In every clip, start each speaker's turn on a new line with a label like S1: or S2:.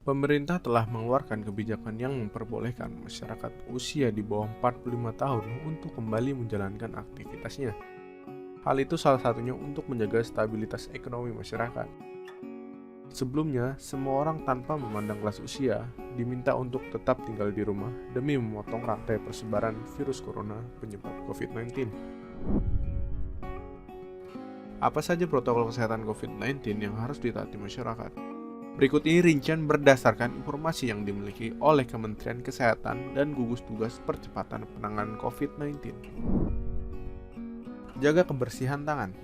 S1: Pemerintah telah mengeluarkan kebijakan yang memperbolehkan masyarakat usia di bawah 45 tahun untuk kembali menjalankan aktivitasnya. Hal itu salah satunya untuk menjaga stabilitas ekonomi masyarakat. Sebelumnya, semua orang tanpa memandang kelas usia diminta untuk tetap tinggal di rumah demi memotong rantai persebaran virus corona penyebab COVID-19. Apa saja protokol kesehatan COVID-19 yang harus ditaati masyarakat? Berikut ini rincian berdasarkan informasi yang dimiliki oleh Kementerian Kesehatan dan gugus tugas percepatan penanganan COVID-19. Jaga kebersihan tangan.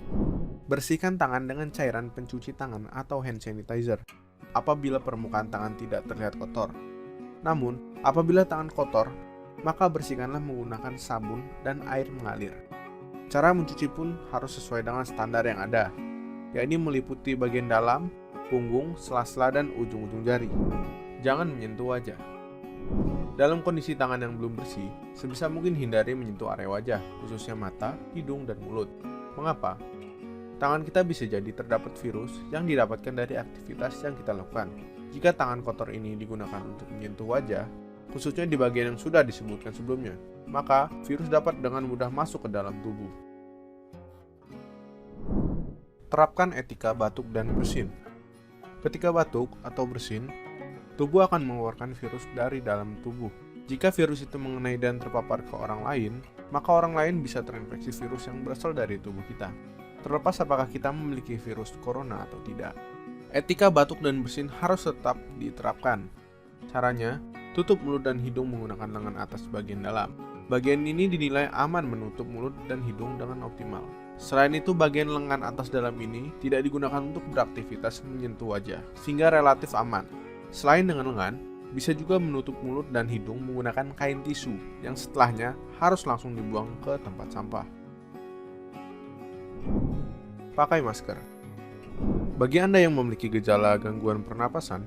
S1: Bersihkan tangan dengan cairan pencuci tangan atau hand sanitizer apabila permukaan tangan tidak terlihat kotor. Namun, apabila tangan kotor, maka bersihkanlah menggunakan sabun dan air mengalir. Cara mencuci pun harus sesuai dengan standar yang ada, yakni meliputi bagian dalam, punggung, sela-sela, dan ujung-ujung jari. Jangan menyentuh wajah. Dalam kondisi tangan yang belum bersih, sebisa mungkin hindari menyentuh area wajah, khususnya mata, hidung, dan mulut. Mengapa? Tangan kita bisa jadi terdapat virus yang didapatkan dari aktivitas yang kita lakukan. Jika tangan kotor ini digunakan untuk menyentuh wajah, khususnya di bagian yang sudah disebutkan sebelumnya, maka virus dapat dengan mudah masuk ke dalam tubuh. Terapkan etika batuk dan bersin. Ketika batuk atau bersin, tubuh akan mengeluarkan virus dari dalam tubuh. Jika virus itu mengenai dan terpapar ke orang lain, maka orang lain bisa terinfeksi virus yang berasal dari tubuh kita, terlepas apakah kita memiliki virus corona atau tidak. Etika batuk dan bersin harus tetap diterapkan. Caranya, tutup mulut dan hidung menggunakan lengan atas bagian dalam. Bagian ini dinilai aman menutup mulut dan hidung dengan optimal. Selain itu, bagian lengan atas dalam ini tidak digunakan untuk beraktivitas menyentuh wajah, sehingga relatif aman. Selain dengan lengan, bisa juga menutup mulut dan hidung menggunakan kain tisu yang setelahnya harus langsung dibuang ke tempat sampah. Pakai masker. Bagi Anda yang memiliki gejala gangguan pernapasan,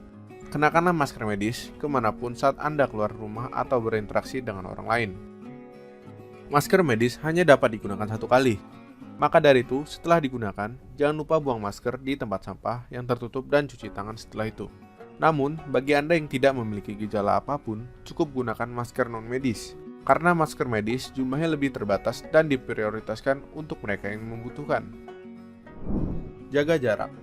S1: kenakanlah masker medis kemanapun saat Anda keluar rumah atau berinteraksi dengan orang lain. Masker medis hanya dapat digunakan satu kali. Maka dari itu, setelah digunakan, jangan lupa buang masker di tempat sampah yang tertutup dan cuci tangan setelah itu. Namun, bagi Anda yang tidak memiliki gejala apapun, cukup gunakan masker non-medis. Karena masker medis jumlahnya lebih terbatas dan diprioritaskan untuk mereka yang membutuhkan. Jaga jarak.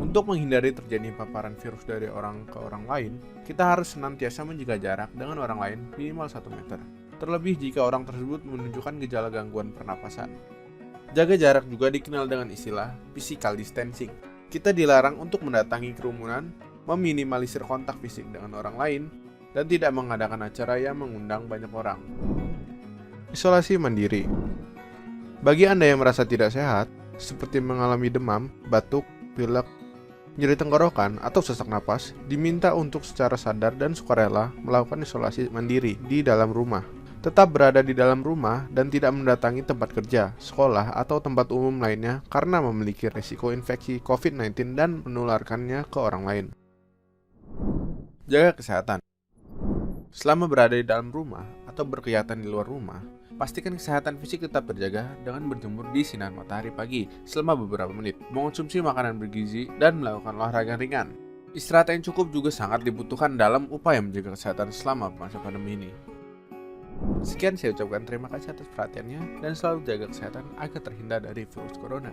S1: Untuk menghindari terjadi paparan virus dari orang ke orang lain, kita harus senantiasa menjaga jarak dengan orang lain minimal 1 meter. Terlebih jika orang tersebut menunjukkan gejala gangguan pernapasan. Jaga jarak juga dikenal dengan istilah physical distancing. Kita dilarang untuk mendatangi kerumunan, meminimalisir kontak fisik dengan orang lain, dan tidak mengadakan acara yang mengundang banyak orang. Isolasi mandiri. Bagi Anda yang merasa tidak sehat, seperti mengalami demam, batuk, pilek, nyeri tenggorokan, atau sesak napas, diminta untuk secara sadar dan sukarela melakukan isolasi mandiri di dalam rumah. Tetap berada di dalam rumah dan tidak mendatangi tempat kerja, sekolah, atau tempat umum lainnya karena memiliki risiko infeksi COVID-19 dan menularkannya ke orang lain. Jaga kesehatan. Selama berada di dalam rumah atau berkegiatan di luar rumah, pastikan kesehatan fisik tetap terjaga dengan berjemur di sinar matahari pagi selama beberapa menit, mengonsumsi makanan bergizi, dan melakukan olahraga ringan. Istirahat yang cukup juga sangat dibutuhkan dalam upaya menjaga kesehatan selama masa pandemi ini. Sekian saya ucapkan terima kasih atas perhatiannya dan selalu jaga kesehatan agar terhindar dari virus corona.